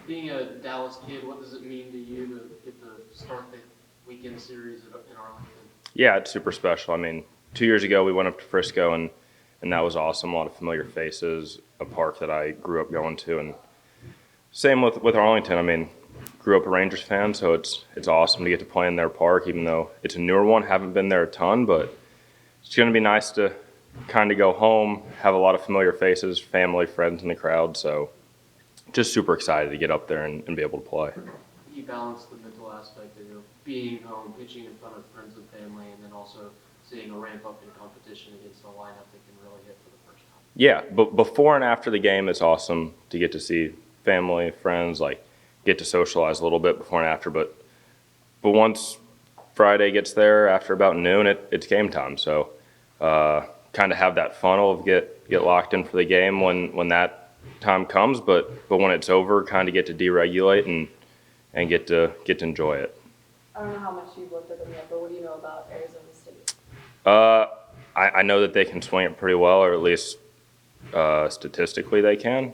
Being a Dallas kid, what does it mean to you to get to start the weekend series in Arlington? Yeah, it's super special. I mean, 2 years ago we went up to Frisco and that was awesome. A lot of familiar faces, a park that I grew up going to, and same with Arlington. I mean, grew up a Rangers fan, so it's awesome to get to play in their park, even though it's a newer one. Haven't been there a ton, but it's going to be nice to kind of go home, have a lot of familiar faces, family, friends in the crowd. So just super excited to get up there and be able to play. You balance the mental aspect of being home, pitching in front of friends and family, and then also seeing a ramp up in competition against a lineup that can really hit for the first time. Yeah, but before and after the game, it's awesome to get to see family, friends, like get to socialize a little bit before and after. But once Friday gets there, after about noon, it's game time. So kind of have that funnel of get locked in for the game when that time comes. But when it's over, kind of get to deregulate and get to enjoy it. I don't know how much you've looked at them yet, but what do you know about Arizona State? I know that they can swing it pretty well, or at least statistically they can.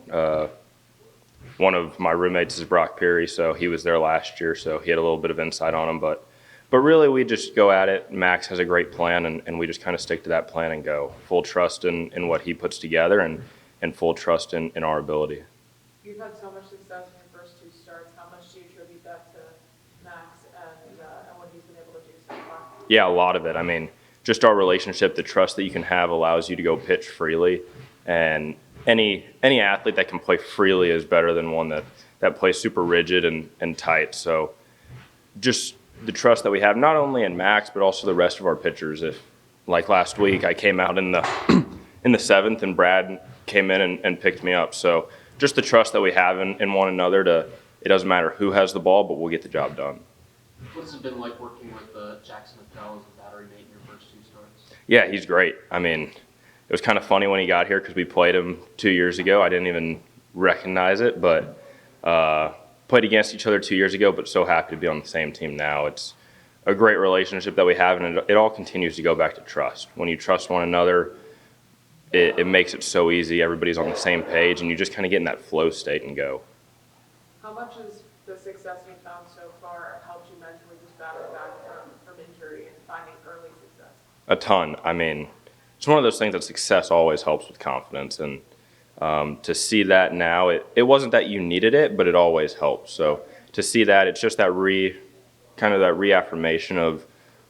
One of my roommates is Brock Peary, so he was there last year, so he had a little bit of insight on him. But really, we just go at it. Max has a great plan, and we just kind of stick to that plan and go. Full trust in what he puts together and full trust in our ability. You've had so much success in your first two starts. How much do you attribute that to Max and what he's been able to do so far? Yeah, a lot of it. I mean, just our relationship, the trust that you can have allows you to go pitch freely. And any athlete that can play freely is better than one that plays super rigid and tight. So just the trust that we have, not only in Max, but also the rest of our pitchers. If, like last week, I came out in the in the seventh and Brad came in and picked me up. So just the trust that we have in one another it doesn't matter who has the ball, but we'll get the job done. What has it been like working with Jackson Appel as a battery mate in your first two starts? Yeah, he's great. I mean, it was kind of funny when he got here because we played him 2 years ago. I didn't even recognize it, but played against each other 2 years ago, but so happy to be on the same team now. It's a great relationship that we have, and it all continues to go back to trust. When you trust one another, it makes it so easy. Everybody's on the same page, and you just kind of get in that flow state and go. How much has the success you've found so far helped you mentally just battle back from injury and finding early success? A ton. I mean, it's one of those things that success always helps with confidence, and to see that now, it wasn't that you needed it, but it always helps. So to see that, it's just that kind of that reaffirmation of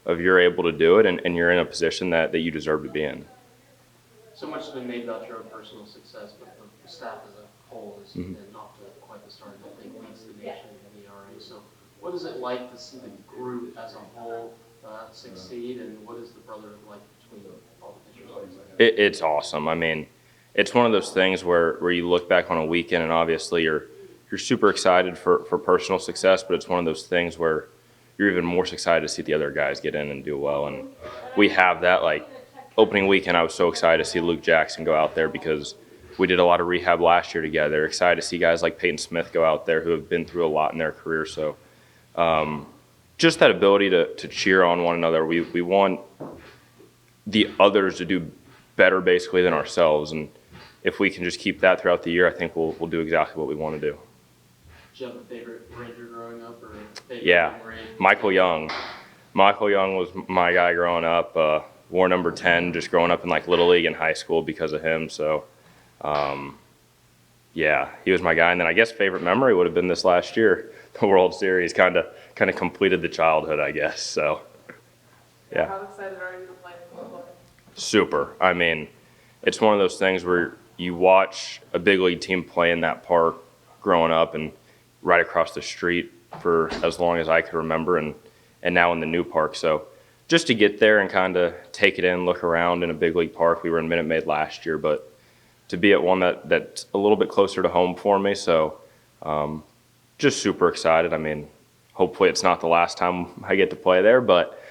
you're able to do it, and you're in a position that you deserve to be in. So much has been made about your own personal success, but the staff as a whole is and not to quite the start that I think leads the nation in the ERA. So what is it like to see the group as a whole succeed, and what is the brotherhood like between all the pitchers? It's awesome. I mean, it's one of those things where you look back on a weekend and obviously you're super excited for personal success, but it's one of those things where you're even more excited to see the other guys get in and do well. And we have that. Like opening weekend, I was so excited to see Luke Jackson go out there because we did a lot of rehab last year together. Excited to see guys like Peyton Smith go out there who have been through a lot in their career. So just that ability to cheer on one another. We want the others to do better basically than ourselves. And if we can just keep that throughout the year, I think we'll do exactly what we want to do. Did you have a favorite Ranger growing up, or a favorite memory? Michael Young. Michael Young was my guy growing up. Wore number 10, just growing up in like Little League and high school because of him. So, yeah, he was my guy. And then I guess favorite memory would have been this last year, the World Series. Kind of completed the childhood, I guess. So, yeah. How excited are you to play in the play? Super. I mean, it's one of those things where you watch a big league team play in that park growing up and right across the street for as long as I could remember, and now in the new park. So just to get there and kind of take it in, look around in a big league park. We were in Minute Maid last year, but to be at one that's a little bit closer to home for me. So just super excited. I mean, hopefully it's not the last time I get to play there, but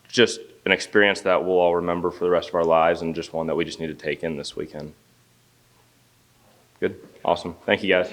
just an experience that we'll all remember for the rest of our lives, and just one that we just need to take in this weekend. Good. Awesome. Thank you, guys.